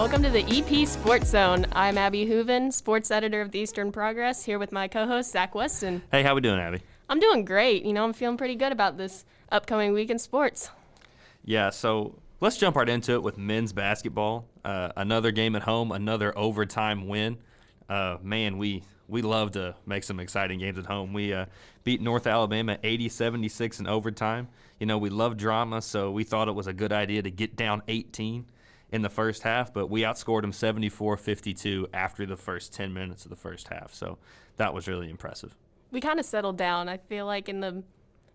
Welcome to the EP Sports Zone. I'm Abby Hooven, sports editor of the Eastern Progress, here with my co-host, Zach Weston. Hey, how we doing, Abby? I'm doing great. I'm feeling pretty good about this upcoming week in sports. Yeah, so let's jump right into it with men's basketball. Another game at home, another overtime win. Man, we love to make some exciting games at home. We beat North Alabama 80-76 in overtime. We love drama, so we thought it was a good idea to get down 18 in the first half, but we outscored them 74-52 after the first 10 minutes of the first half. So that was really impressive. We kind of settled down. I feel like in the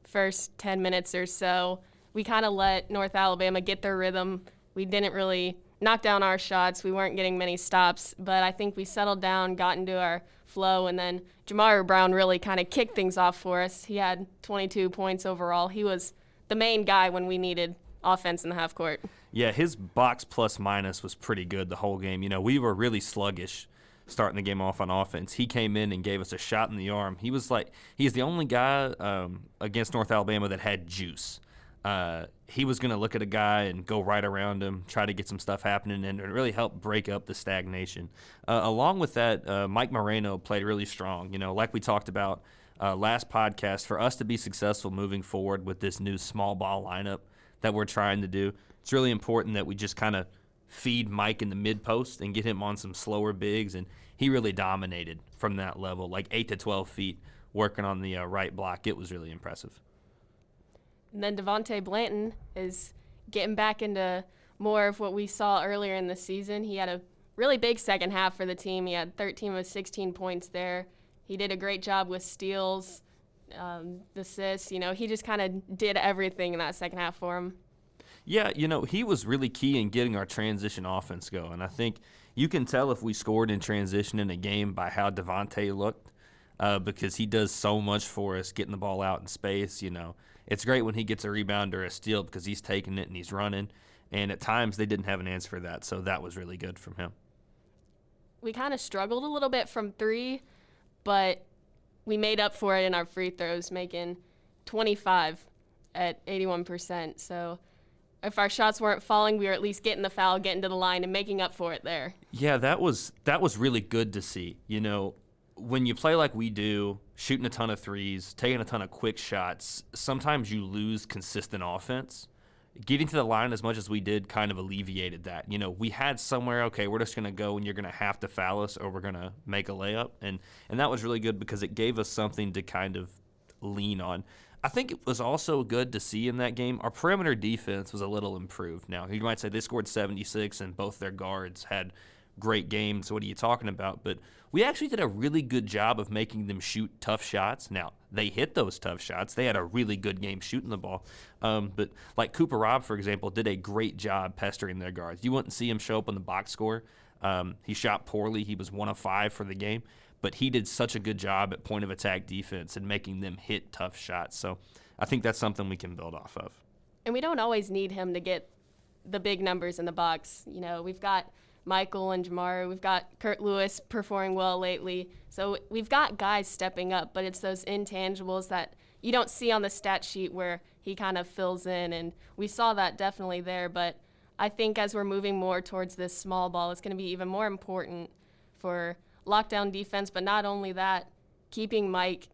first 10 minutes or so, we kind of let North Alabama get their rhythm. We didn't really knock down our shots. We weren't getting many stops, but I think we settled down, got into our flow, and then Jamar Brown really kind of kicked things off for us. He had 22 points overall. He was the main guy when we needed offense in the half court. Yeah, his box plus minus was pretty good the whole game. We were really sluggish starting the game off on offense. He came in and gave us a shot in the arm. He's the only guy against North Alabama that had juice. He was going to look at a guy and go right around him, try to get some stuff happening, and it really helped break up the stagnation. Along with that, Mike Moreno played really strong. Like we talked about last podcast, for us to be successful moving forward with this new small ball lineup that we're trying to do, it's really important that we just kind of feed Mike in the mid post and get him on some slower bigs, and he really dominated from that level, like 8 to 12 feet, working on the right block. It was really impressive. And then Devontae Blanton is getting back into more of what we saw earlier in the season. He had a really big second half for the team. He had 13 of 16 points there. He did a great job with steals, assists. He just kind of did everything in that second half for him. Yeah, he was really key in getting our transition offense going. I think you can tell if we scored in transition in a game by how Devontae looked, because he does so much for us getting the ball out in space. It's great when he gets a rebound or a steal because he's taking it and he's running. And at times they didn't have an answer for that, so that was really good from him. We kind of struggled a little bit from three, but we made up for it in our free throws, making 25 at 81%. So if our shots weren't falling, we were at least getting the foul, getting to the line, and making up for it there. Yeah, that was really good to see. When you play like we do, shooting a ton of threes, taking a ton of quick shots, sometimes you lose consistent offense. Getting to the line as much as we did kind of alleviated that. We had somewhere, okay, we're just going to go and you're going to have to foul us or we're going to make a layup. And that was really good because it gave us something to kind of lean on. I think it was also good to see in that game our perimeter defense was a little improved. Now, you might say they scored 76 and both their guards had great games. What are you talking about? But we actually did a really good job of making them shoot tough shots. Now, they hit those tough shots. They had a really good game shooting the ball. But like Cooper Robb, for example, did a great job pestering their guards. You wouldn't see him show up on the box score. He shot poorly. He was 1 of 5 for the game. But he did such a good job at point of attack defense and making them hit tough shots. So I think that's something we can build off of. And we don't always need him to get the big numbers in the box. We've got Michael and Jamar. We've got Kurt Lewis performing well lately. So we've got guys stepping up, but it's those intangibles that you don't see on the stat sheet where he kind of fills in. And we saw that definitely there. But I think as we're moving more towards this small ball, it's going to be even more important for lockdown defense, but not only that, keeping Mike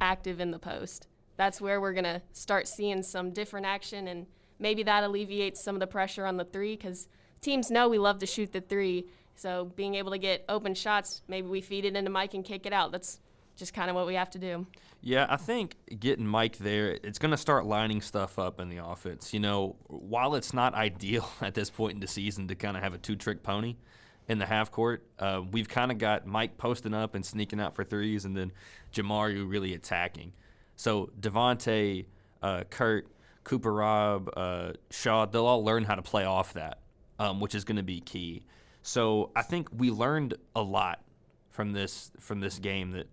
active in the post. That's where we're going to start seeing some different action, and maybe that alleviates some of the pressure on the three because teams know we love to shoot the three. So being able to get open shots, maybe we feed it into Mike and kick it out. That's just kind of what we have to do. Yeah, I think getting Mike there, it's going to start lining stuff up in the offense. While it's not ideal at this point in the season to kind of have a two-trick pony in the half court, we've kind of got Mike posting up and sneaking out for threes, and then Jamaru really attacking. So Devontae, Kurt, Cooper Robb, Shaw, they'll all learn how to play off that, which is going to be key. So I think we learned a lot from this game, that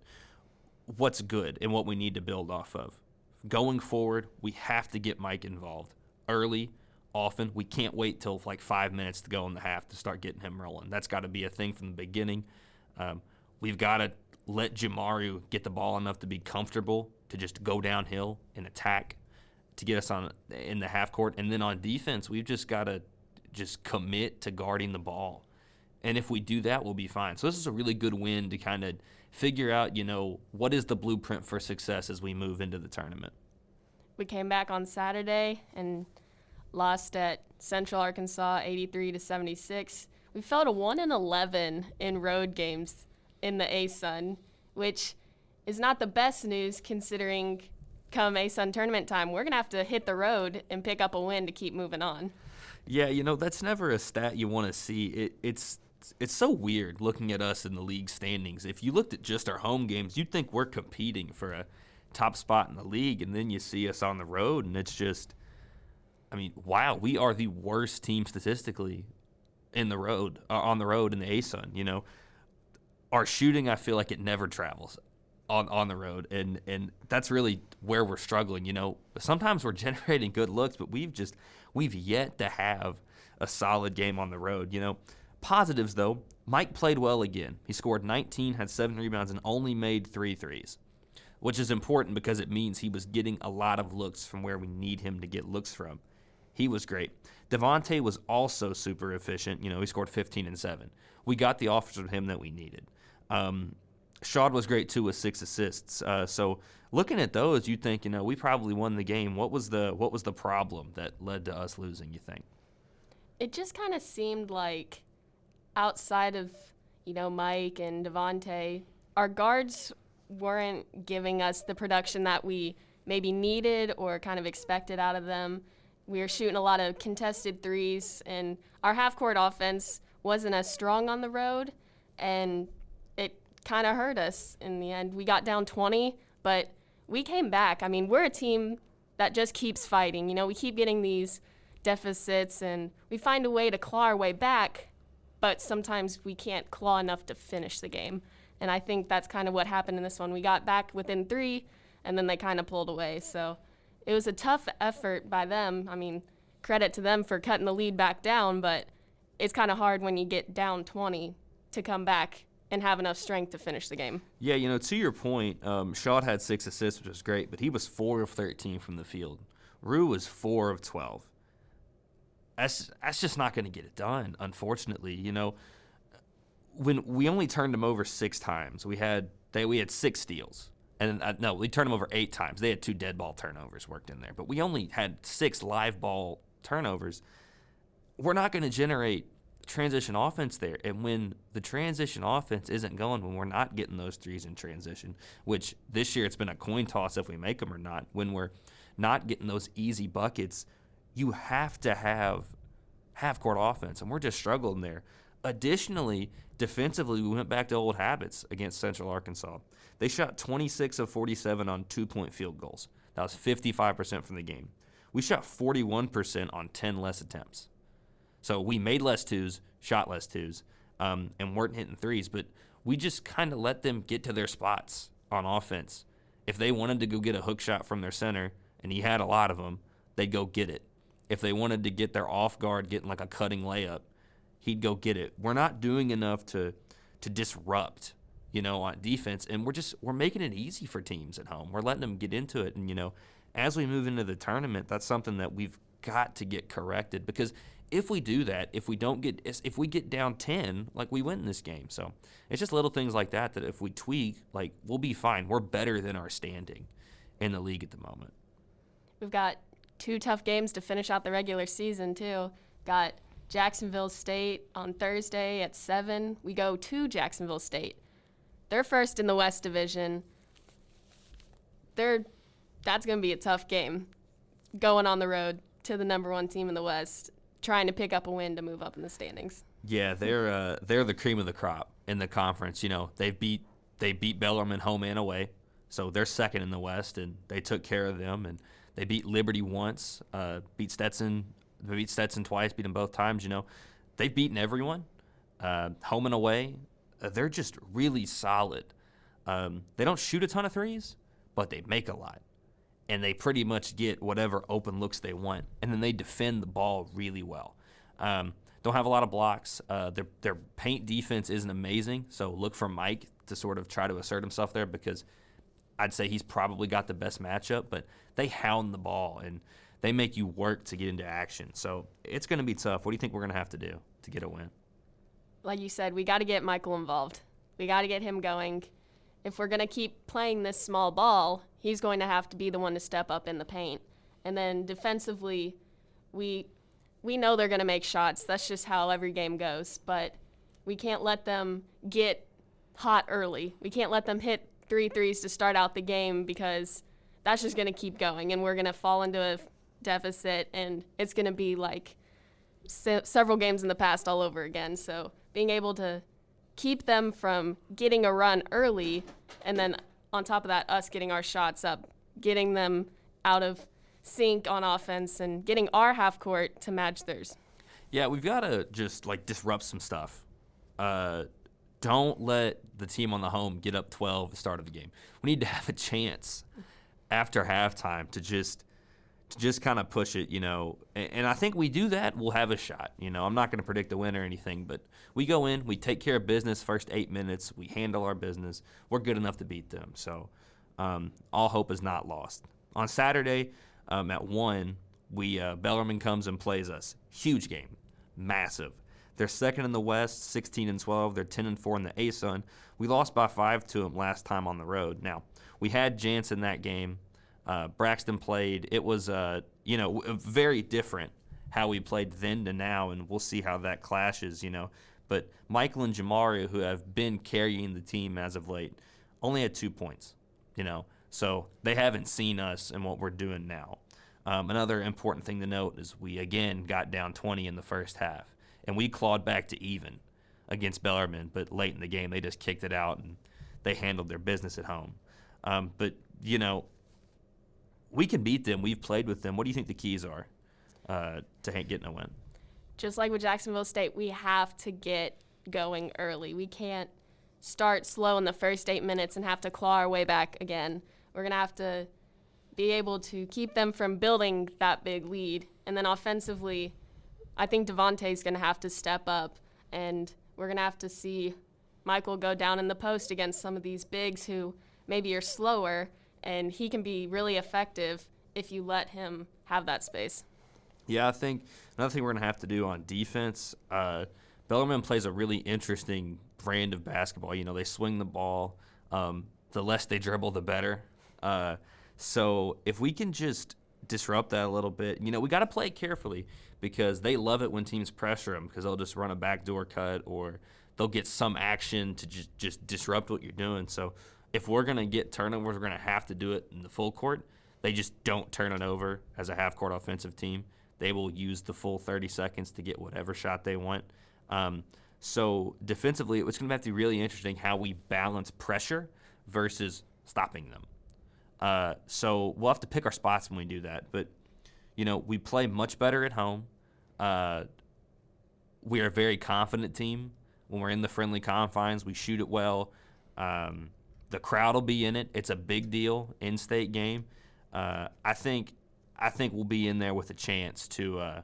what's good and what we need to build off of. Going forward, we have to get Mike involved early, often. We can't wait till like 5 minutes to go in the half to start getting him rolling. That's got to be a thing from the beginning. We've got to let Jamaru get the ball enough to be comfortable to just go downhill and attack to get us in the half court. And then on defense, we've just got to just commit to guarding the ball. And if we do that, we'll be fine. So this is a really good win to kind of figure out, what is the blueprint for success as we move into the tournament. We came back on Saturday and lost at Central Arkansas 83-76. We fell to 1-11 in road games in the ASUN, which is not the best news considering come ASUN tournament time, we're going to have to hit the road and pick up a win to keep moving on. Yeah, that's never a stat you want to see. It's so weird looking at us in the league standings. If you looked at just our home games, you'd think we're competing for a top spot in the league, and then you see us on the road, and it's just, wow, we are the worst team statistically on the road in the ASUN. Our shooting, I feel like it never travels on the road, and that's really where we're struggling. Sometimes we're generating good looks, but we've yet to have a solid game on the road. Positives though, Mike played well again. He scored 19, had 7 rebounds, and only made 3 threes, which is important because it means he was getting a lot of looks from where we need him to get looks from. He was great. Devontae was also super efficient. He scored 15 and 7. We got the offers from him that we needed. Shad was great too with 6 assists. So looking at those, you think, we probably won the game. What was the problem that led to us losing, you think? It just kind of seemed like outside of, Mike and Devontae, our guards weren't giving us the production that we maybe needed or kind of expected out of them. We were shooting a lot of contested threes, and our half-court offense wasn't as strong on the road, and it kind of hurt us in the end. We got down 20, but we came back. We're a team that just keeps fighting. We keep getting these deficits, and we find a way to claw our way back, but sometimes we can't claw enough to finish the game. And I think that's kind of what happened in this one. We got back within 3, and then they kind of pulled away. So it was a tough effort by them. Credit to them for cutting the lead back down, but it's kind of hard when you get down 20 to come back and have enough strength to finish the game. Yeah, to your point, Shad had 6 assists, which was great, but he was 4 of 13 from the field. Rue was 4 of 12. That's just not going to get it done, unfortunately. When we only turned them over 6 times, we had 6 steals. And no, we turned them over 8 times. They had 2 dead ball turnovers worked in there. But we only had 6 live ball turnovers. We're not going to generate transition offense there. And when the transition offense isn't going, when we're not getting those threes in transition, which this year it's been a coin toss if we make them or not, when we're not getting those easy buckets, you have to have half-court offense, and we're just struggling there. Additionally, defensively, we went back to old habits against Central Arkansas. They shot 26 of 47 on 2-point field goals. That was 55% from the game. We shot 41% on 10 less attempts. So we made less twos, shot less twos, and weren't hitting threes, but we just kind of let them get to their spots on offense. If they wanted to go get a hook shot from their center, and he had a lot of them, they'd go get it. If they wanted to get their off guard, getting like a cutting layup, he'd go get it. We're not doing enough to disrupt, on defense, and we're making it easy for teams at home. We're letting them get into it, and as we move into the tournament, that's something that we've got to get corrected, because if we do that, if we get down 10, like, we win this game. So it's just little things like that if we tweak, like, we'll be fine. We're better than our standing in the league at the moment. We've got 2 tough games to finish out the regular season too. Got Jacksonville State on Thursday at 7. We go to Jacksonville State. They're first in the West Division. That's going to be a tough game, going on the road to the number 1 team in the West, trying to pick up a win to move up in the standings. Yeah, they're the cream of the crop in the conference. They beat Bellarmine home and away, so they're second in the West, and they took care of them. And they beat Liberty once, beat Stetson twice, beat them both times. They've beaten everyone, home and away. They're just really solid. They don't shoot a ton of threes, but they make a lot. And they pretty much get whatever open looks they want. And then they defend the ball really well. Don't have a lot of blocks. Their paint defense isn't amazing, so look for Mike to sort of try to assert himself there, because I'd say he's probably got the best matchup, but they hound the ball, and they make you work to get into action. So it's going to be tough. What do you think we're going to have to do to get a win? like you said, we got to get Michael involved. We got to get him going. If we're going to keep playing this small ball, he's going to have to be the one to step up in the paint. And then defensively, we know they're going to make shots. That's just how every game goes. But we can't let them get hot early. We can't let them hit 3 threes to start out the game, because that's just going to keep going, and we're going to fall into a deficit, and it's going to be like several games in the past all over again. So being able to keep them from getting a run early, and then on top of that, us getting our shots up, getting them out of sync on offense, and getting our half court to match theirs. Yeah, we've got to just disrupt some stuff. Don't let the team on the home get up 12 at the start of the game. We need to have a chance after halftime to just kind of push it, And I think we do that, we'll have a shot. I'm not going to predict the win or anything, but we go in, we take care of business first 8 minutes, we handle our business. We're good enough to beat them. So all hope is not lost. On Saturday at 1, Bellarmine comes and plays us. Huge game. Massive. They're second in the West, 16-12. They're 10-4 in the ASUN. We lost by 5 to them last time on the road. Now, we had Jansen that game. Braxton played. It was, very different how we played then to now, and we'll see how that clashes, But Michael and Jamaru, who have been carrying the team as of late, only had 2 points, So they haven't seen us and what we're doing now. Another important thing to note is we, again, got down 20 in the first half, and we clawed back to even against Bellarmine, but late in the game they just kicked it out, and they handled their business at home. But, we can beat them. We've played with them. What do you think the keys are to getting a win? Just like with Jacksonville State, we have to get going early. We can't start slow in the first 8 minutes and have to claw our way back again. We're going to have to be able to keep them from building that big lead. And then offensively, I think Devontae's going to have to step up, and we're going to have to see Michael go down in the post against some of these bigs who maybe are slower, and he can be really effective if you let him have that space. Yeah, I think another thing we're going to have to do on defense, Bellarmine plays a really interesting brand of basketball. They swing the ball. The less they dribble, the better. So if we can just disrupt that a little bit, we got to play it carefully, because they love it when teams pressure them, because they'll just run a backdoor cut, or they'll get some action to just disrupt what you're doing. So if we're going to get turnovers, we're going to have to do it in the full court. They just don't turn it over as a half-court offensive team. They will use the full 30 seconds to get whatever shot they want. So defensively, it's going to have to be really interesting how we balance pressure versus stopping them. So we'll have to pick our spots when we do that. But, we play much better at home. We are a very confident team. When we're in the friendly confines, we shoot it well. The crowd will be in it. It's a big deal, in-state game. I think we'll be in there with a chance to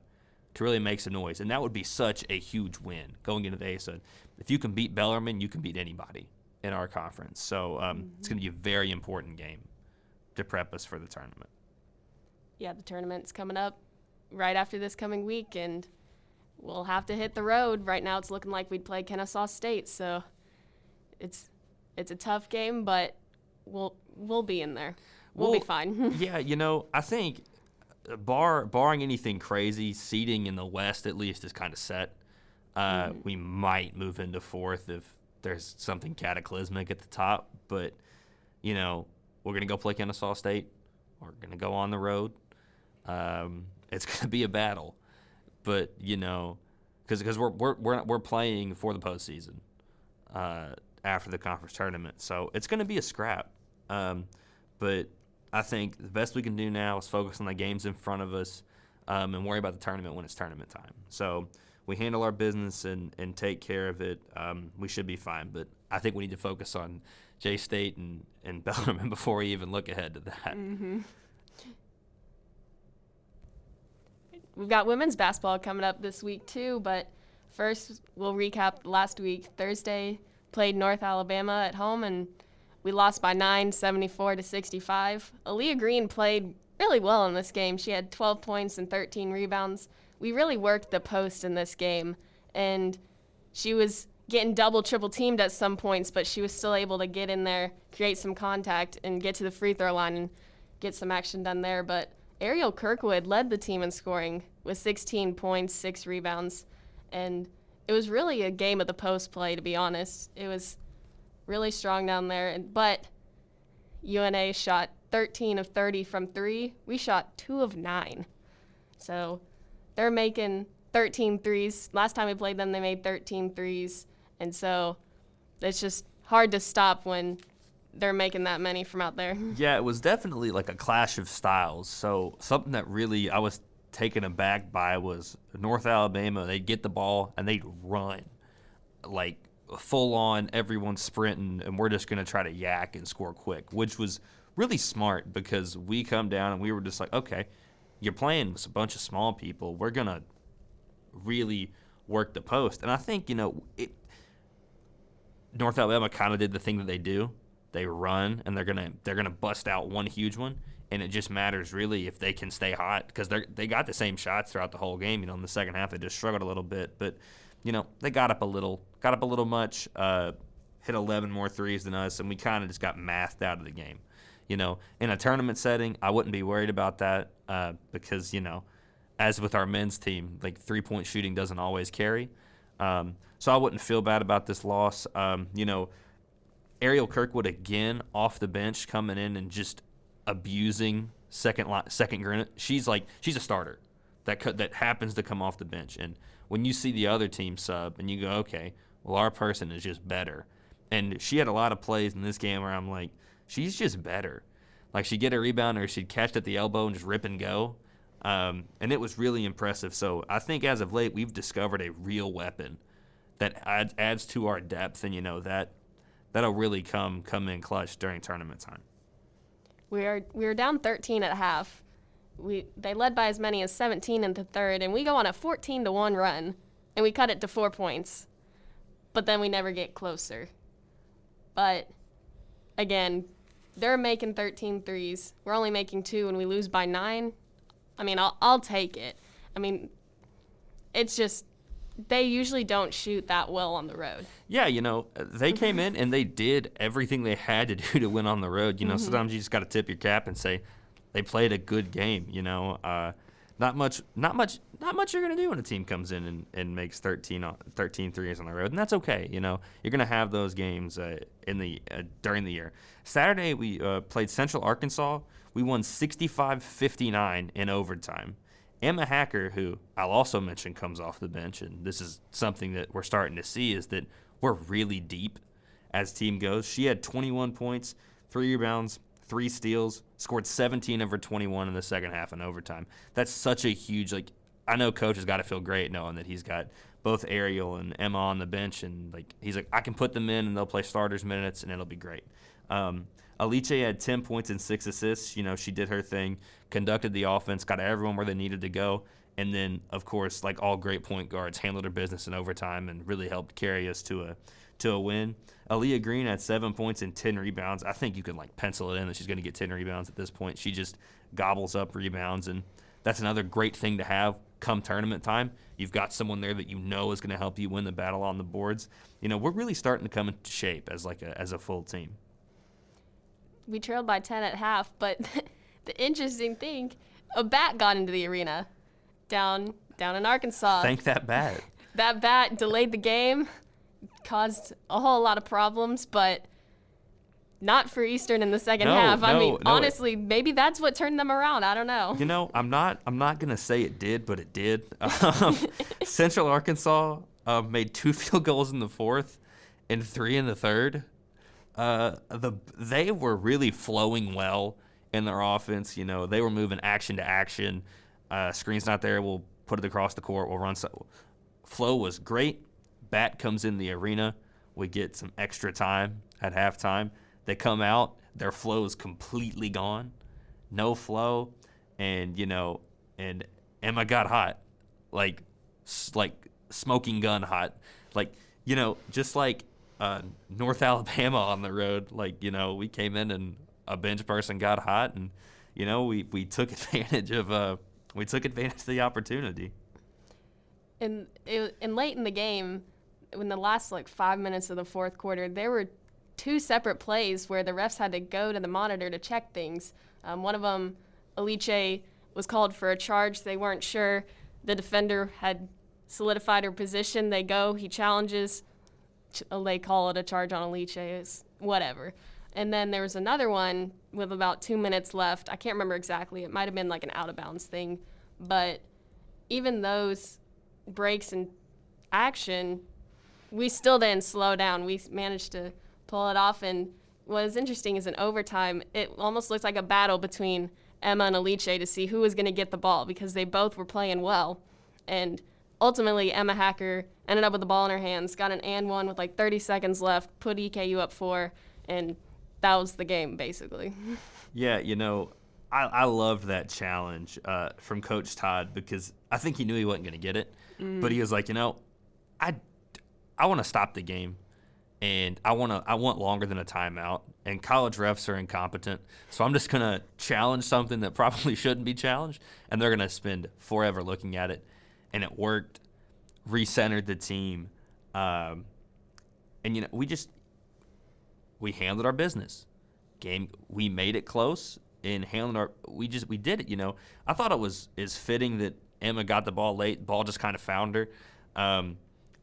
really make some noise, and that would be such a huge win going into the ASUN. If you can beat Bellarmine, you can beat anybody in our conference. So it's going to be a very important game to prep us for the tournament. Yeah, the tournament's coming up right after this coming week, and we'll have to hit the road. Right now it's looking like we'd play Kennesaw State, so it's a tough game, but we'll be in there. We'll be fine. Yeah, I think barring anything crazy, seeding in the West at least is kind of set. We might move into fourth if there's something cataclysmic at the top, but we're going to go play Kennesaw State. We're going to go on the road. It's going to be a battle, but because we're playing for the postseason after the conference tournament, so it's going to be a scrap. But I think the best we can do now is focus on the games in front of us and worry about the tournament when it's tournament time. So we handle our business and take care of it. We should be fine, but I think we need to focus on J-State and Bellarmine before we even look ahead to that. Mm-hmm. We've got women's basketball coming up this week too, but first we'll recap last week. Thursday played North Alabama at home, and we lost by 9, 74-65. Aaliyah Green played really well in this game. She had 12 points and 13 rebounds. We really worked the post in this game, and she was getting double, triple teamed at some points, but she was still able to get in there, create some contact, and get to the free throw line and get some action done there. But Ariel Kirkwood led the team in scoring with 16 points, 6 rebounds, and it was really a game of the post play, to be honest. It was really strong down there, but UNA shot 13 of 30 from 3. We shot 2 of 9. So they're making 13 threes. Last time we played them, they made 13 threes. And so it's just hard to stop when they're making that many from out there. Yeah, it was definitely like a clash of styles. So something that really I was taken aback by was North Alabama. They'd get the ball and they'd run like full on, everyone's sprinting, and we're just going to try to yak and score quick, which was really smart because we come down and we were just like, okay, you're playing with a bunch of small people. We're going to really work the post. And I think, North Alabama kind of did the thing that they do. They run, and they're gonna bust out one huge one, and it just matters really if they can stay hot because they got the same shots throughout the whole game. In the second half they just struggled a little bit, but they got up a little much, hit 11 more threes than us, and we kind of just got mathed out of the game. In a tournament setting, I wouldn't be worried about that because as with our men's team, like 3-point shooting doesn't always carry. So I wouldn't feel bad about this loss. Ariel Kirkwood again off the bench coming in and just abusing second granite. She's a starter that happens to come off the bench. And when you see the other team sub and you go, okay, well, our person is just better. And she had a lot of plays in this game where I'm like, she's just better. Like she'd get a rebound or she'd catch it at the elbow and just rip and go. And it was really impressive. So I think as of late we've discovered a real weapon that adds to our depth, and that'll really come in clutch during tournament time. We were down 13 at half. They led by as many as 17 in the third, and we go on a 14-1 run, and we cut it to 4 points. But then we never get closer. But again, they're making 13 threes. We're only making 2, and we lose by 9. I mean, I'll take it. I mean, it's just they usually don't shoot that well on the road. Yeah, they came in and they did everything they had to do to win on the road. Sometimes you just got to tip your cap and say they played a good game. Not much you're gonna do when a team comes in and makes 13 threes on the road, and that's okay. You're gonna have those games during the year. Saturday we played Central Arkansas. We won 65-59 in overtime. Emma Hacker, who I'll also mention comes off the bench, and this is something that we're starting to see, is that we're really deep as team goes. She had 21 points, 3 rebounds, 3 steals, scored 17 of her 21 in the second half in overtime. That's such a huge, I know coach has got to feel great knowing that he's got both Ariel and Emma on the bench, and he's like, I can put them in and they'll play starters minutes and it'll be great. Alice had 10 points and 6 assists. She did her thing, conducted the offense, got everyone where they needed to go, and then, of course, like all great point guards, handled her business in overtime and really helped carry us to a win. Aaliyah Green had 7 points and 10 rebounds. I think you can pencil it in that she's going to get 10 rebounds at this point. She just gobbles up rebounds, and that's another great thing to have come tournament time. You've got someone there that is going to help you win the battle on the boards. We're really starting to come into shape as a full team. We trailed by 10 at half, but the interesting thing, a bat got into the arena down in Arkansas. Thank that bat. That bat delayed the game, caused a whole lot of problems, but not for Eastern in the second half. Honestly, maybe that's what turned them around. I don't know. I'm not going to say it did, but it did. Central Arkansas made 2 field goals in the fourth and 3 in the third. They were really flowing well in their offense. They were moving action to action. Screen's not there, we'll put it across the court, we'll run. Flow was great. Bat comes in the arena. We get some extra time at halftime. They come out, their flow is completely gone. No flow. And, and Emma got hot. Like smoking gun hot. Just like North Alabama on the road, we came in and a bench person got hot, and we took advantage of the opportunity. And late in the game, in the last 5 minutes of the fourth quarter, there were 2 separate plays where the refs had to go to the monitor to check things. One of them, Alice was called for a charge. They weren't sure. The defender had solidified her position. They go, he challenges. They call it a charge on Alice. It's whatever. And then there was another one with about 2 minutes left. I can't remember exactly. It might have been an out-of-bounds thing. But even those breaks in action, we still didn't slow down. We managed to pull it off. And what was interesting is in overtime, it almost looked like a battle between Emma and Alice to see who was going to get the ball because they both were playing well. And ultimately, Emma Hacker ended up with the ball in her hands, got an and one with 30 seconds left, put EKU up 4, and that was the game, basically. Yeah, I loved that challenge from Coach Todd because I think he knew he wasn't going to get it. But he was like, I want to stop the game, and I want longer than a timeout. And college refs are incompetent, so I'm just going to challenge something that probably shouldn't be challenged, and they're going to spend forever looking at it. And it worked, recentered the team, and we handled our business. We made it close and handled we did it. I thought it was fitting that Emma got the ball late. Ball just kind of found her.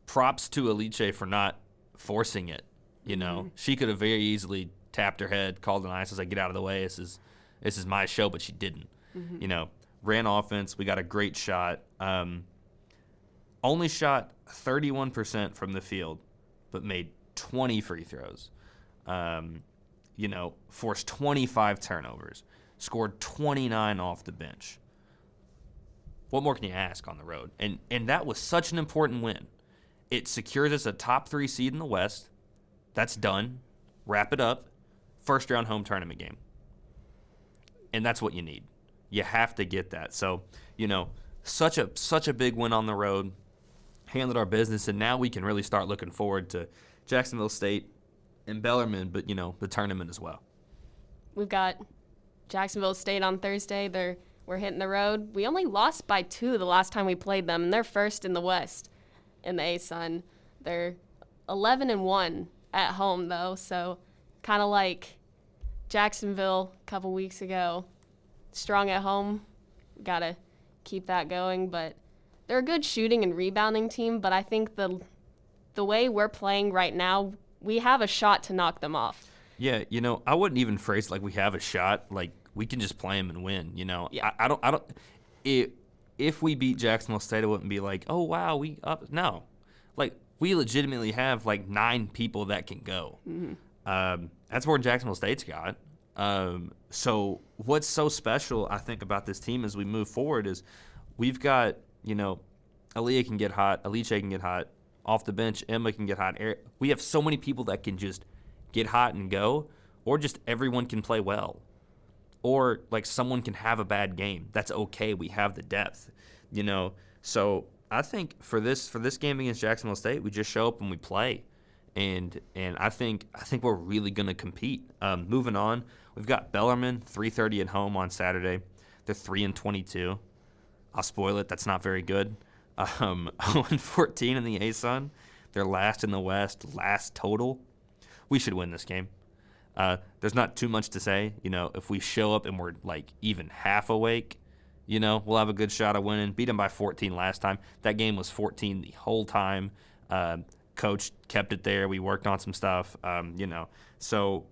Props to Alice for not forcing it. She could have very easily tapped her head, called an ice, and said, "Get out of the way. This is my show," but she didn't. Ran offense. We got a great shot. Only shot 31% from the field, but made 20 free throws. Forced 25 turnovers, scored 29 off the bench. What more can you ask on the road? And that was such an important win. It secures us a top 3 seed in the West. That's done. Wrap it up. First round home tournament game. And that's what you need. You have to get that. So, such a big win on the road. Handled our business, and now we can really start looking forward to Jacksonville State and Bellarmine, but, the tournament as well. We've got Jacksonville State on Thursday. We're hitting the road. We only lost by 2 the last time we played them, and they're first in the West in the ASUN. They're 11-1 at home, though, so kind of like Jacksonville a couple weeks ago. Strong at home. Got to keep that going, but they're a good shooting and rebounding team, but I think the way we're playing right now, we have a shot to knock them off. Yeah, I wouldn't even phrase it like we have a shot. We can just play them and win. Yeah. I don't. If we beat Jacksonville State, it wouldn't be like, oh wow, we up. No, we legitimately have 9 people that can go. Mm-hmm. That's more than Jacksonville State's got. So what's so special, I think, about this team as we move forward is we've got. Aaliyah can get hot. Alice can get hot. Off the bench, Emma can get hot. We have so many people that can just get hot and go, or just everyone can play well. Or, someone can have a bad game. That's okay. We have the depth, So I think for this game against Jacksonville State, we just show up and we play. And I think we're really going to compete. Moving on, we've got Bellarmine, 3:30 at home on Saturday. They're 3-22. I'll spoil it. That's not very good. 0-14 in the ASUN. They're last in the West, last total. We should win this game. There's not too much to say. If we show up and we're even half awake, we'll have a good shot of winning. Beat them by 14 last time. That game was 14 the whole time. Coach kept it there. We worked on some stuff. So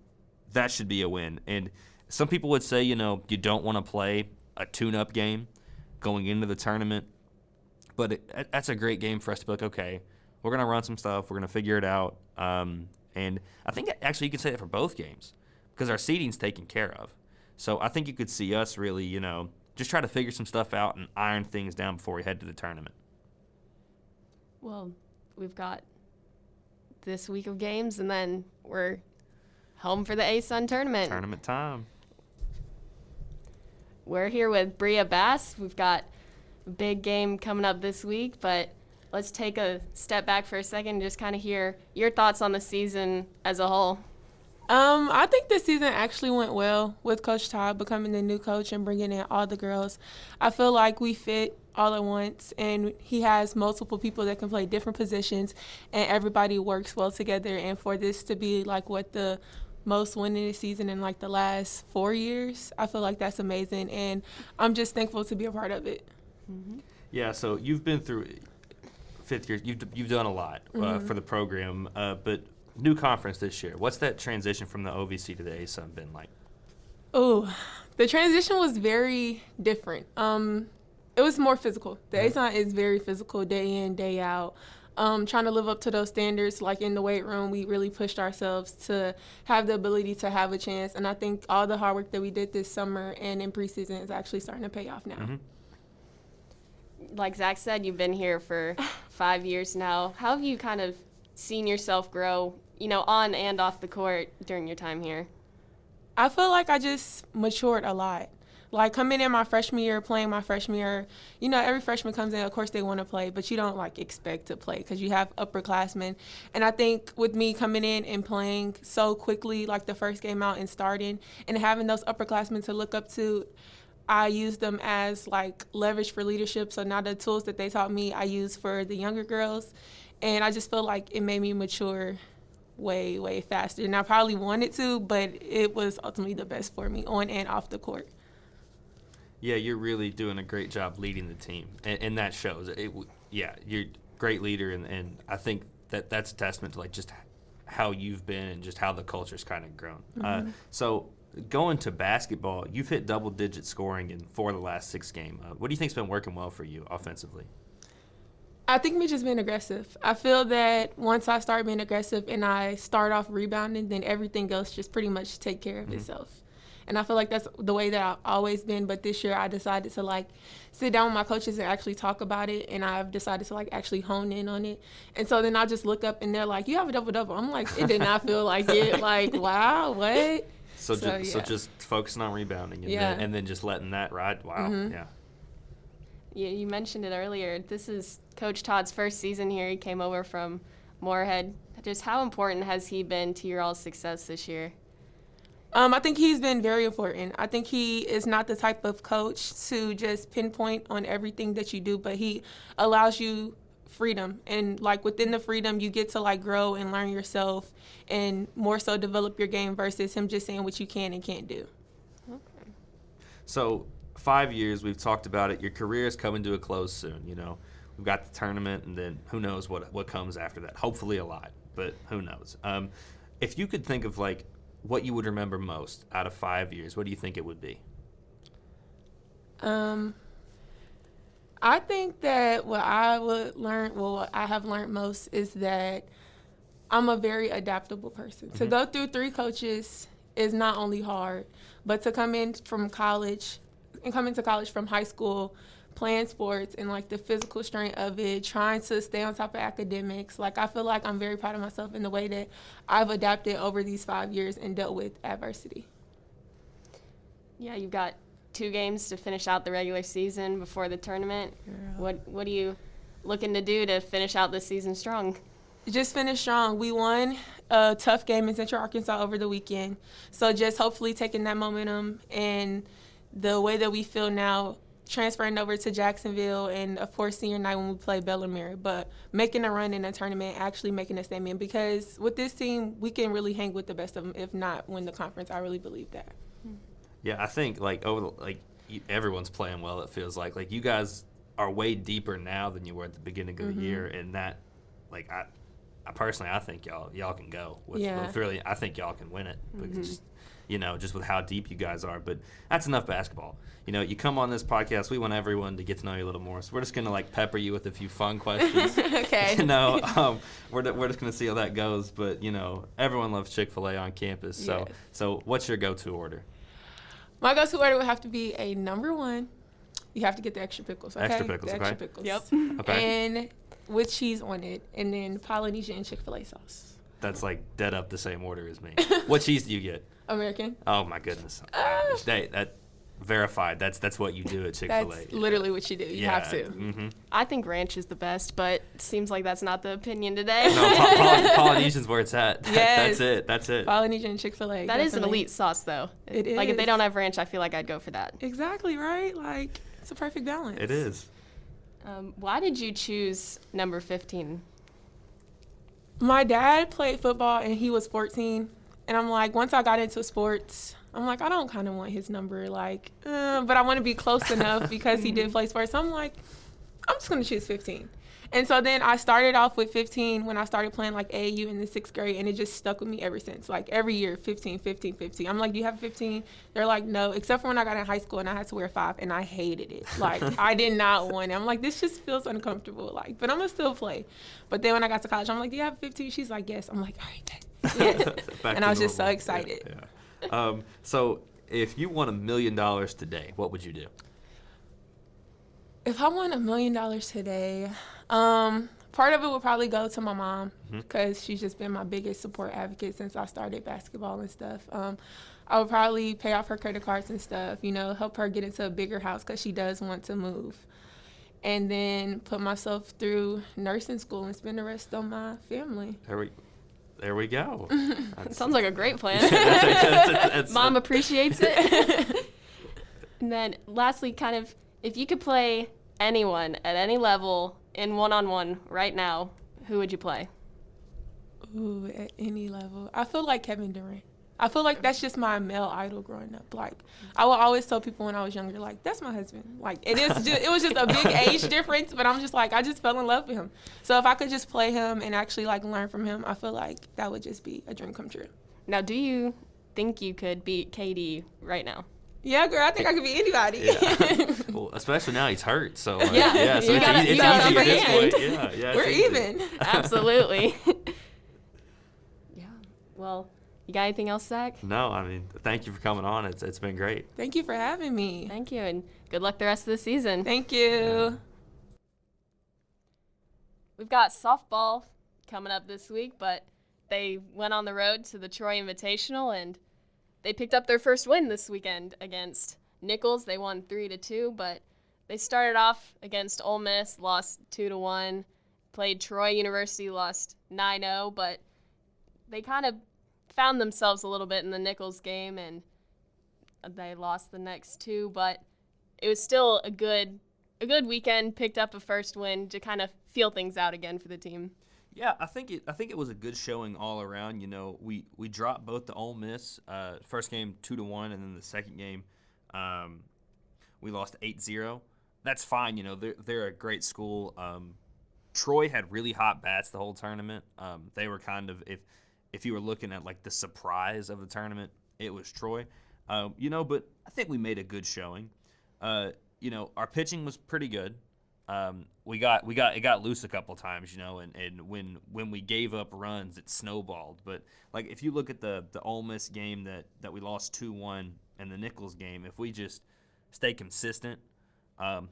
that should be a win. And some people would say, you don't want to play a tune-up game going into the tournament. But that's a great game for us to be okay, we're going to run some stuff. We're going to figure it out. And I think actually you could say that for both games because our seeding's taken care of. So I think you could see us really, just try to figure some stuff out and iron things down before we head to the tournament. Well, we've got this week of games, and then we're home for the ASUN tournament. Tournament time. We're here with Bria Bass. We've got a big game coming up this week, but let's take a step back for a second and just kind of hear your thoughts on the season as a whole. I think this season actually went well with Coach Todd becoming the new coach and bringing in all the girls. I feel like we fit all at once, and he has multiple people that can play different positions, and everybody works well together. And for this to be like what the most winningest season in like the last 4 years, I feel like that's amazing, and I'm just thankful to be a part of it. Mm-hmm. Yeah, so you've been through fifth year. You've done a lot for the program, but new conference this year. What's that transition from the OVC to the ASUN been like? Oh, the transition was very different. It was more physical. The ASUN is very physical, day in, day out. Trying to live up to those standards, like in the weight room, we really pushed ourselves to have the ability to have a chance. And I think all the hard work that we did this summer and in preseason is actually starting to pay off now. Mm-hmm. Like Zach said, you've been here for 5 years now. How have you kind of seen yourself grow, on and off the court during your time here? I feel like I just matured a lot. Like coming in my freshman year, playing my freshman year, every freshman comes in, of course they want to play, but you don't expect to play because you have upperclassmen. And I think with me coming in and playing so quickly, like the first game out and starting, and having those upperclassmen to look up to, I use them as leverage for leadership. So now the tools that they taught me, I use for the younger girls. And I just feel like it made me mature way, way faster. And I probably wanted to, but it was ultimately the best for me on and off the court. Yeah, you're really doing a great job leading the team, and that shows. You're a great leader, and I think that's a testament to just how you've been and just how the culture's kind of grown. Mm-hmm. So going to basketball, you've hit double-digit scoring in 4 of the last 6 games. What do you think's been working well for you offensively? I think me just being aggressive. I feel that once I start being aggressive and I start off rebounding, then everything else just pretty much take care of itself. And I feel like that's the way that I've always been. But this year I decided to sit down with my coaches and actually talk about it. And I've decided to actually hone in on it. And so then I just look up and they're like, you have a double-double. I'm like, it did not feel like it. Wow, what? So just focusing on rebounding and then just letting that ride. Wow, yeah. Yeah, you mentioned it earlier. This is Coach Todd's first season here. He came over from Moorhead. Just how important has he been to your all's success this year? I think he's been very important. I think he is not the type of coach to just pinpoint on everything that you do, but he allows you freedom. And within the freedom, you get to grow and learn yourself and more so develop your game versus him just saying what you can and can't do. Okay. So 5 years, we've talked about it. Your career is coming to a close soon. We've got the tournament, and then who knows what comes after that. Hopefully a lot, but who knows? If you could think of what you would remember most out of 5 years, what do you think it would be? I think that what I have learned most is that I'm a very adaptable person. To go through 3 coaches is not only hard, but to come into college from high school, playing sports and the physical strain of it, trying to stay on top of academics. I feel like I'm very proud of myself in the way that I've adapted over these 5 years and dealt with adversity. Yeah, you've got 2 games to finish out the regular season before the tournament. Girl. What are you looking to do to finish out the season strong? Just finish strong. We won a tough game in Central Arkansas over the weekend. So just hopefully taking that momentum and the way that we feel now, transferring over to Jacksonville, and of course senior night when we play Bellarmine, but making a run in a tournament, actually making a statement, because with this team we can really hang with the best of them, if not win the conference. I really believe that. Yeah, I think everyone's playing well. It feels like you guys are way deeper now than you were at the beginning of the year, and that I personally I think y'all can go with really. I think y'all can win it because just with how deep you guys are. But that's enough basketball. You come on this podcast, we want everyone to get to know you a little more. So we're just gonna pepper you with a few fun questions. Okay. We're just gonna see how that goes. But everyone loves Chick-fil-A on campus. So Yes. So what's your go-to order? My go-to order would have to be a number 1. You have to get the extra pickles. Okay? Extra pickles, the okay. extra pickles. Yep. Okay. And with cheese on it, and then Polynesian and Chick-fil-A sauce. That's dead up the same order as me. What cheese do you get? American. Oh my goodness. That verified. That's what you do at Chick-fil-A. That's literally what you do. You have to. Mm-hmm. I think ranch is the best, but it seems like that's not the opinion today. No, Polynesian's where it's at. Yes. That's it. Polynesian and Chick-fil-A. That is an elite sauce, though. It If they is. don't have ranch, I feel like I'd go for that. Exactly, right? It's a perfect balance. It is. Why did you choose number 15? My dad played football and he was 14. And I'm like, once I got into sports, I'm like, I don't kind of want his number, but I want to be close enough because he did play sports. So I'm like, I'm just going to choose 15. And so then I started off with 15 when I started playing AAU in the 6th grade, and it just stuck with me ever since. Every year, 15, 15, 15. I'm like, do you have 15? They're like, no, except for when I got in high school and I had to wear 5, and I hated it. I did not want it. I'm like, this just feels uncomfortable. But I'm going to still play. But then when I got to college, I'm like, do you have 15? She's like, yes. I'm like, all right, yes. And I was just so excited. Yeah. So if you won $1 million today, what would you do? If I won $1 million today, part of it would probably go to my mom because she's just been my biggest support advocate since I started basketball and stuff. I would probably pay off her credit cards and stuff, help her get into a bigger house because she does want to move. And then put myself through nursing school and spend the rest on my family. There we go. Sounds like a great plan. Mom appreciates it. And then lastly, if you could play anyone at any level in one-on-one right now, who would you play? Ooh, at any level. I feel like Kevin Durant. I feel like that's just my male idol growing up. I would always tell people when I was younger, that's my husband. It was just a big age difference, but I'm just I just fell in love with him. So if I could just play him and actually learn from him, I feel like that would just be a dream come true. Now, do you think you could beat KD right now? Yeah, girl, I think I could be anybody. Yeah. Well, especially now he's hurt, so so it's easy at this point. Yeah, we're even. Absolutely. Yeah. Well, you got anything else, Zach? No, thank you for coming on. It's been great. Thank you for having me. Thank you, and good luck the rest of the season. Thank you. Yeah. We've got softball coming up this week, but they went on the road to the Troy Invitational, and they picked up their first win this weekend against Nichols. They won 3-2, but they started off against Ole Miss, lost 2-1. Played Troy University, lost 9-0, but they kind of found themselves a little bit in the Nichols game, and they lost the next 2. But it was still a good weekend. Picked up a first win to kind of feel things out again for the team. Yeah, I think it was a good showing all around. We dropped both the Ole Miss first game 2-1, and then the second game we lost 8-0. That's fine. They're a great school. Troy had really hot bats the whole tournament. They were kind of if you were looking at the surprise of the tournament, it was Troy. But I think we made a good showing. Our pitching was pretty good. It got loose a couple times, and when we gave up runs, it snowballed. But if you look at the Ole Miss game that we lost 2-1 and the Nichols game, if we just stay consistent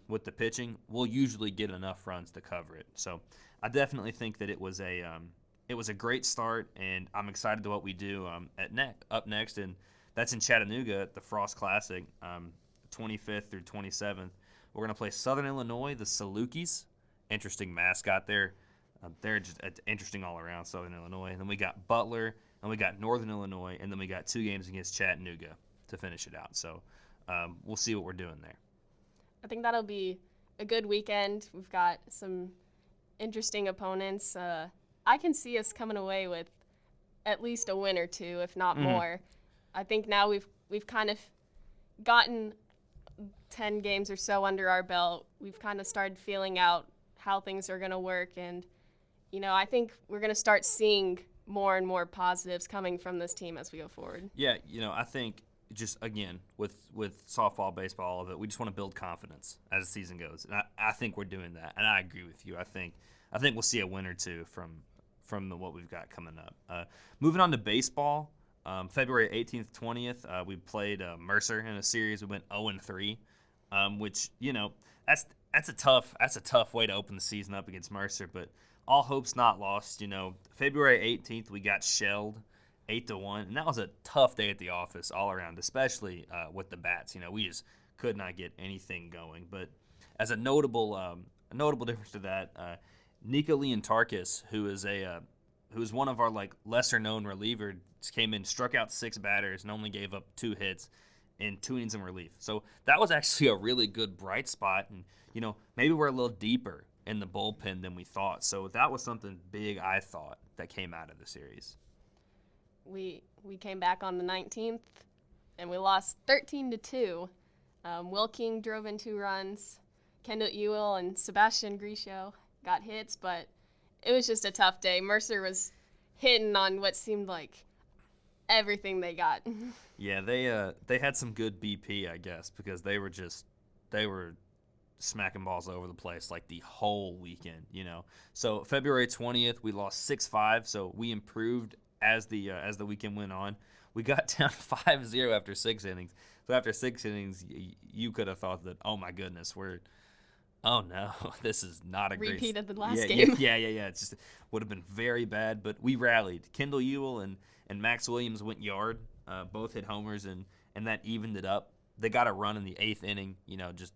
with the pitching, we'll usually get enough runs to cover it. So I definitely think that it was a great start, and I'm excited to what we do up next, and that's in Chattanooga at the Frost Classic, 25th through 27th. We're going to play Southern Illinois, the Salukis. Interesting mascot there. They're just interesting all around, Southern Illinois. And then we got Butler, and we got Northern Illinois, and then we got 2 games against Chattanooga to finish it out. So we'll see what we're doing there. I think that'll be a good weekend. We've got some interesting opponents. I can see us coming away with at least a win or 2, if not more. I think now we've kind of gotten 10 games or so under our belt. We've kind of started feeling out how things are going to work, and I think we're going to start seeing more and more positives coming from this team as we go forward. Yeah, I think just again with softball, baseball, all of it, we just want to build confidence as the season goes, and I think we're doing that. And I agree with you. I think we'll see a win or 2 from what we've got coming up. Moving on to baseball. February 18th, 20th, we played Mercer in a series. We went 0-3, which that's a tough way to open the season up against Mercer. But all hope's not lost. February 18th, we got shelled 8-1, and that was a tough day at the office all around, especially with the bats. We just could not get anything going. But as a notable difference to that, Nico Leontarkis, who is one of our lesser known relievers, came in, struck out 6 batters, and only gave up 2 hits. in 2 innings in relief. So that was actually a really good bright spot. And, maybe we're a little deeper in the bullpen than we thought. So that was something big, I thought, that came out of the series. We came back on the 19th, and we lost 13-2. Will King drove in 2 runs. Kendall Ewell and Sebastian Grisho got hits, but it was just a tough day. Mercer was hitting on what seemed like everything they got. Yeah, they had some good BP, I guess, because they were smacking balls over the place like the whole weekend, So February 20th, we lost 6-5, so we improved as the weekend went on. We got down 5-0 after 6 innings. So after 6 innings, you could have thought that, oh my goodness, oh no, this is not a great repeat of the last game. game. Yeah. It just would have been very bad, but we rallied. Kendall Ewell and Max Williams went yard, both hit homers, and that evened it up. They got a run in the 8th inning, just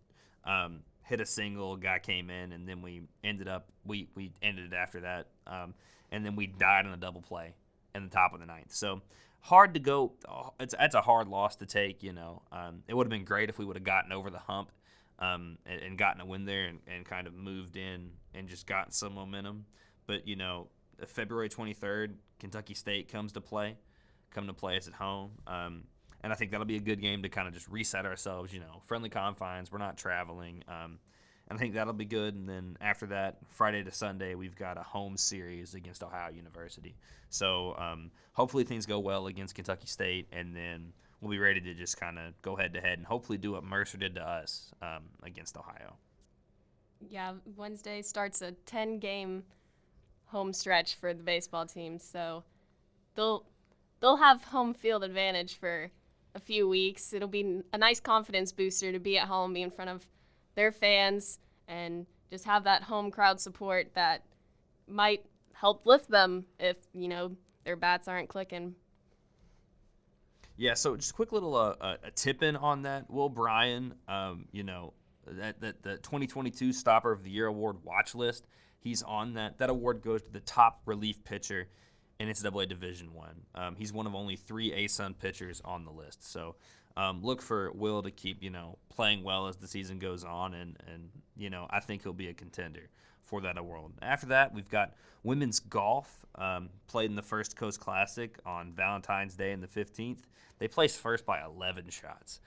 hit a single, guy came in, and then we ended it after that, and then we died on a double play in the top of the 9th. So hard to go. That's a hard loss to take. It would have been great if we would have gotten over the hump and gotten a win there and kind of moved in and just gotten some momentum. But February 23rd, Kentucky State come to play us at home. And I think that'll be a good game to kind of just reset ourselves, friendly confines. We're not traveling. And I think that'll be good. And then after that, Friday to Sunday, we've got a home series against Ohio University. So hopefully things go well against Kentucky State, and then we'll be ready to just kind of go head-to-head and hopefully do what Mercer did to us against Ohio. Yeah, Wednesday starts a 10-game home stretch for the baseball team, so they'll have home field advantage for a few weeks. It'll be a nice confidence booster to be at home, be in front of their fans, and just have that home crowd support that might help lift them if, their bats aren't clicking. Yeah, so just a quick little a tip-in on that. Will Bryan, that the 2022 Stopper of the Year Award watch list, he's on that. That award goes to the top relief pitcher in NCAA Division I. He's one of only 3 ASUN pitchers on the list. So look for Will to keep, playing well as the season goes on, and I think he'll be a contender for that award. After that, we've got women's golf, played in the First Coast Classic on Valentine's Day in the 15th. They placed first by 11 shots,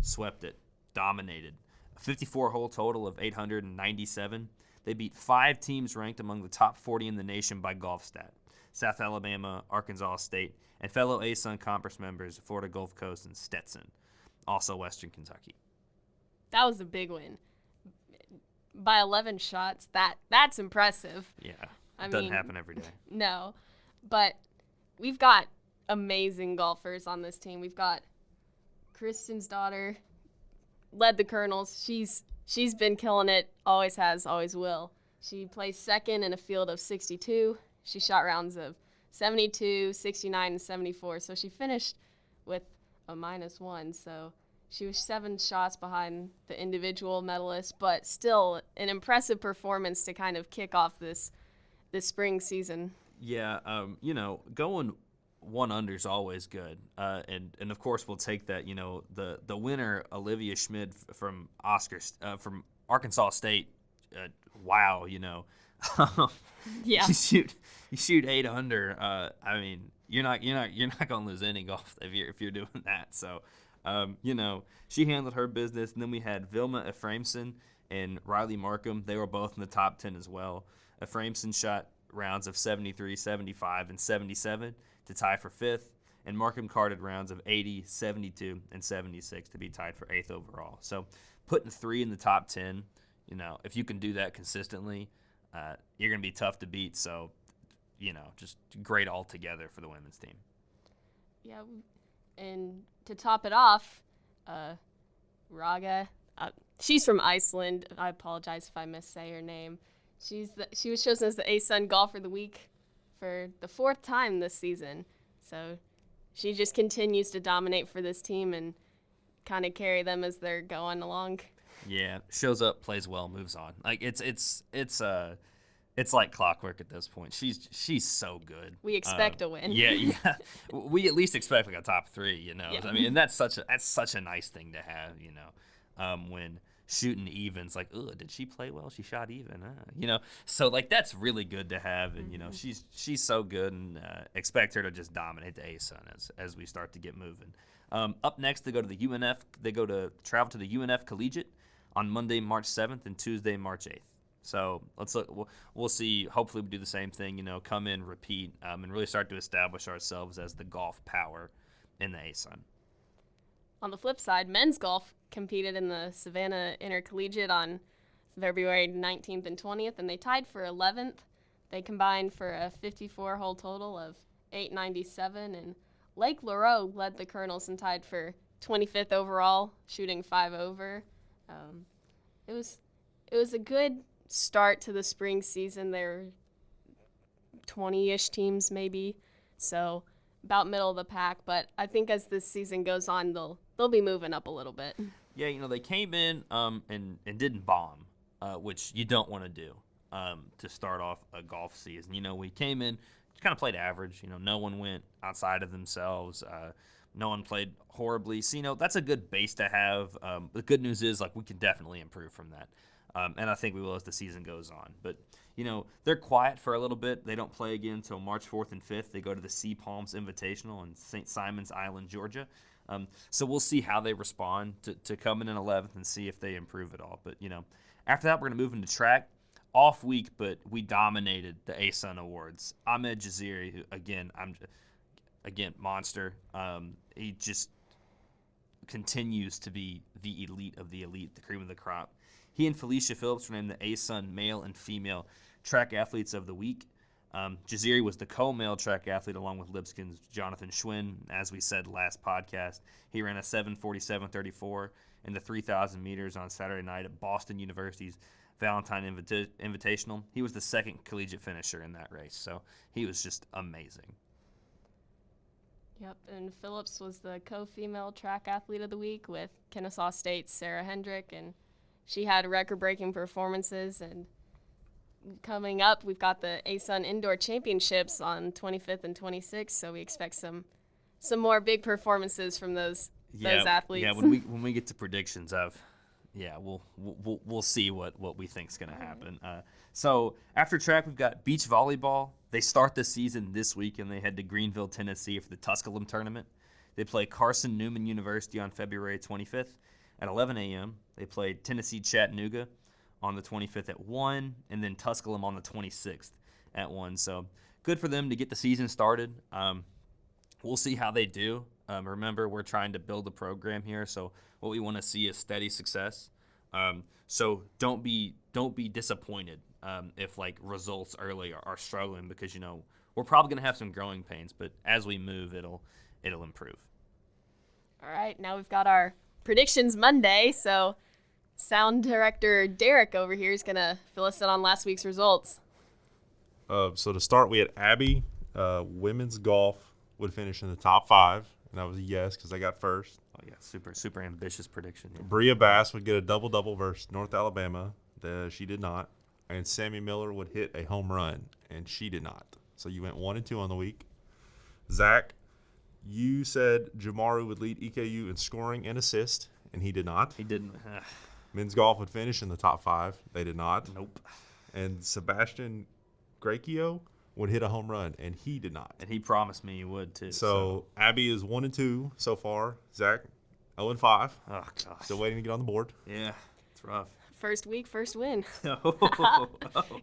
swept it, dominated. A 54-hole total of 897. They beat 5 teams ranked among the top 40 in the nation by GolfStat: South Alabama, Arkansas State, and fellow ASUN conference members Florida Gulf Coast and Stetson, also Western Kentucky. That was a big win. By 11 shots, that's impressive. Yeah, it doesn't happen every day. No, but we've got amazing golfers on this team. We've got Kristen's daughter, led the Colonels. She's been killing it, always has, always will. She placed second in a field of 62. She shot rounds of 72, 69, and 74. So she finished with a -1. So she was 7 shots behind the individual medalist, but still an impressive performance to kind of kick off this spring season. Yeah, going 1 under is always good, and of course we'll take that. The winner, Olivia Schmid from Arkansas State. Wow, Yeah. you shoot 8 under. You're not gonna lose any golf if you're doing that. So, she handled her business, and then we had Vilma Ephraimson and Riley Markham. They were both in the top 10 as well. Ephraimson shot rounds of 73, 75, and 77 to tie for 5th, and Markham carded rounds of 80, 72, and 76 to be tied for 8th overall. So putting 3 in the top 10, if you can do that consistently, you're going to be tough to beat. So, just great altogether for the women's team. Yeah, and to top it off, Raga, she's from Iceland. I apologize if I missay her name. She was chosen as the ASUN Golfer of the Week for the 4th time this season. So she just continues to dominate for this team and kind of carry them as they're going along. Yeah, shows up, plays well, moves on. Like it's It's like clockwork at this point. She's so good. We expect a win. Yeah. We at least expect like a top 3. Yeah. I mean, and that's such a nice thing to have. When shooting evens, like, did she play well? She shot even. So like that's really good to have, and she's so good, and expect her to just dominate the ASUN as we start to get moving. Up next, they go to the UNF. They travel to the UNF Collegiate on Monday, March 7th, and Tuesday, March 8th. So let's look. We'll see. Hopefully, we do the same thing. Come in, repeat, and really start to establish ourselves as the golf power in the ASUN. On the flip side, men's golf competed in the Savannah Intercollegiate on February 19th and 20th, and they tied for 11th. They combined for a 54-hole total of 897, and Lake Lareau led the Colonels and tied for 25th overall, shooting 5 over. It was a good start to the spring season. There were 20-ish teams maybe, so about middle of the pack. But I think as this season goes on, they'll be moving up a little bit. Yeah, they came in and didn't bomb, which you don't want to do to start off a golf season. We came in, just kind of played average. No one went outside of themselves. No one played horribly. So, that's a good base to have. The good news is, like, we can definitely improve from that. And I think we will as the season goes on. But, they're quiet for a little bit. They don't play again until March 4th and 5th. They go to the Sea Palms Invitational in St. Simon's Island, Georgia. So we'll see how they respond to coming in 11th and see if they improve at all. But, after that, we're going to move into track. Off week, but we dominated the ASUN Awards. Ahmed Jaziri, who, again, monster. He just continues to be the elite of the elite, the cream of the crop. He and Felicia Phillips were named the ASUN Male and Female Track Athletes of the Week. Jaziri was the co-male track athlete along with Lipscomb's Jonathan Schwinn. As we said last podcast, he ran a 7:47.34 in the 3,000 meters on Saturday night at Boston University's Valentine Invitational. He was the second collegiate finisher in that race, so he was just amazing. Yep, and Phillips was the co-female track athlete of the week with Kennesaw State's Sarah Hendrick, and she had record-breaking performances. And coming up, we've got the ASUN Indoor Championships on 25th and 26th, so we expect some more big performances from those athletes. Yeah, when we get to predictions we'll see what we think's going to happen. So after track, we've got beach volleyball. They start the season this week, and they head to Greenville, Tennessee for the Tusculum tournament. They play Carson Newman University on February 25th at 11 a.m. They play Tennessee Chattanooga on the 25th at 1, and then Tusculum on the 26th at 1. So good for them to get the season started. We'll see how they do. Remember, we're trying to build a program here, so what we want to see is steady success. So don't be disappointed if like results early are struggling, because we're probably going to have some growing pains, but as we move, it'll improve. All right, now we've got our predictions Monday, so sound director Derek over here is going to fill us in on last week's results. So to start, we had Abby. Women's golf would finish in the top 5, and that was a yes because I got first. Oh, yeah, super ambitious prediction. Yeah. Bria Bass would get a double-double versus North Alabama. She did not. And Sammy Miller would hit a home run, and she did not. So you went 1 and 2 on the week. Zach, you said Jamaru would lead EKU in scoring and assist, and he did not. He didn't. Men's golf would finish in the top 5. They did not. Nope. And Sebastian Gracchio would hit a home run, and he did not. And he promised me he would, too. So Abby is 1 and 2 so far. Zach, 0 and 5. Oh, gosh. Still waiting to get on the board. Yeah, it's rough. First week, first win. Oh.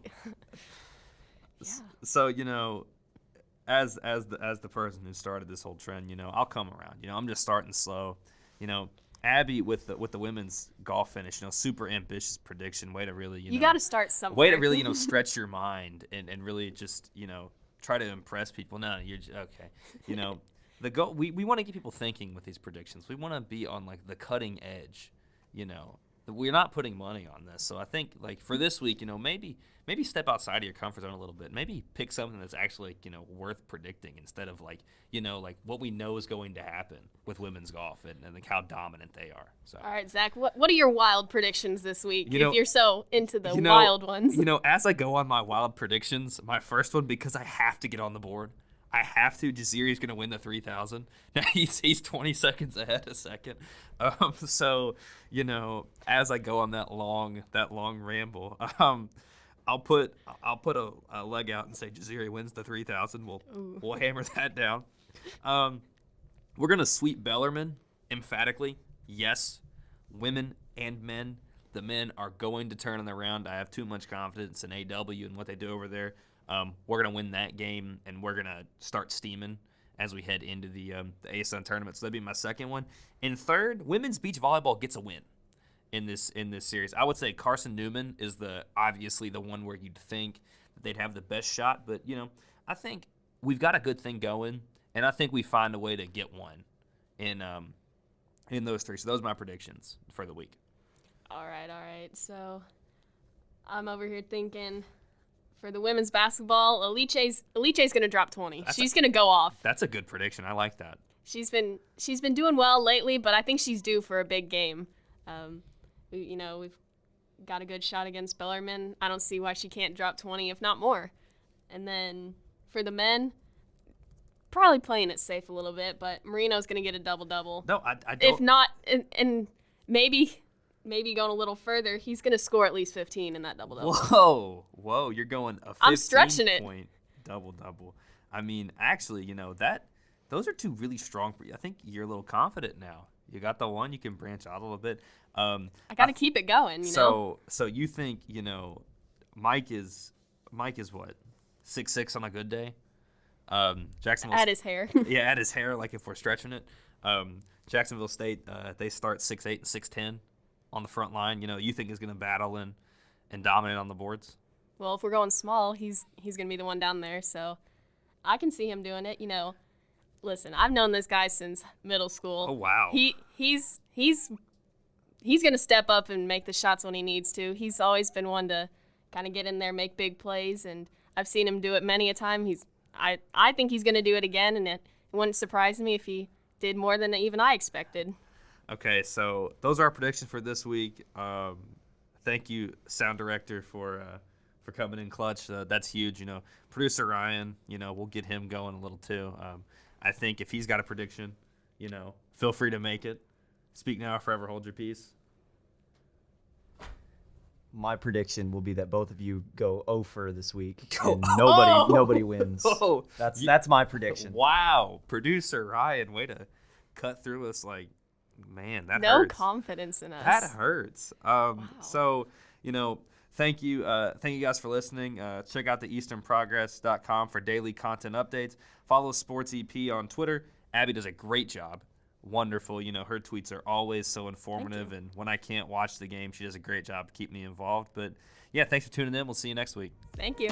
Yeah. So, as the person who started this whole trend, I'll come around. I'm just starting slow. Abby with the women's golf finish, super ambitious prediction. Way to really, you got to start somewhere. Way to really, stretch your mind and really just, try to impress people. No, you're okay. The goal, we want to get people thinking with these predictions. We want to be on like the cutting edge, we're not putting money on this. So I think, like, for this week, maybe step outside of your comfort zone a little bit. Maybe pick something that's actually, worth predicting instead of, like what we know is going to happen with women's golf and like how dominant they are. So. All right, Zach, what are your wild predictions this week if you're so into the wild ones? As I go on my wild predictions, my first one, because I have to get on the board, I have to. Jaziri's going to win the 3,000. Now he's 20 seconds ahead a second. So as I go on that long ramble, I'll put a leg out and say Jaziri wins the 3,000. We'll hammer that down. We're going to sweep Bellarmine emphatically. Yes, women and men. The men are going to turn on the round. I have too much confidence in AW and what they do over there. We're going to win that game, and we're going to start steaming as we head into the ASUN tournament. So that'd be my second one. And third, women's beach volleyball gets a win in this series. I would say Carson Newman is obviously the one where you'd think that they'd have the best shot. But, I think we've got a good thing going, and I think we find a way to get one in those three. So those are my predictions for the week. All right. So I'm over here thinking – for the women's basketball, Alice's going to drop 20. She's going to go off. That's a good prediction. I like that. She's been doing well lately, but I think she's due for a big game. We've got a good shot against Bellarmine. I don't see why she can't drop 20, if not more. And then for the men, probably playing it safe a little bit, but Marino's going to get a double-double. No, I don't. If not, and maybe going a little further, he's going to score at least 15 in that double-double. Whoa, you're going a 15 I'm stretching it. Point double-double. I mean, actually, those are two really strong. I think you're a little confident now. You got the one, you can branch out a little bit. I got to keep it going, So you think, Mike is what? 6'6" on a good day? Jacksonville At his hair. Yeah, at his hair, like if we're stretching it. Jacksonville State, they start 6'8" and 6'10". On the front line, you think is going to battle and dominate on the boards? Well, if we're going small, he's going to be the one down there, so I can see him doing it. Listen, I've known this guy since middle school. Oh wow. He's going to step up and make the shots when he needs to. He's always been one to kind of get in there, make big plays, and I've seen him do it many a time. I think he's going to do it again, and it wouldn't surprise me if he did more than even I expected. Okay, so those are our predictions for this week. Thank you, sound director, for coming in clutch. That's huge. Producer Ryan, we'll get him going a little too. I think if he's got a prediction, feel free to make it. Speak now or forever hold your peace. My prediction will be that both of you go 0 this week, and nobody wins. Oh, that's my prediction. Wow, producer Ryan, way to cut through us like. Man, that hurts. No confidence in us. That hurts. Wow. So, thank you guys for listening. Check out the easternprogress.com for daily content updates. Follow Sports EP on Twitter. Abby does a great job. Wonderful. Her tweets are always so informative, and when I can't watch the game, she does a great job keeping me involved. But, yeah, thanks for tuning in. We'll see you next week. Thank you.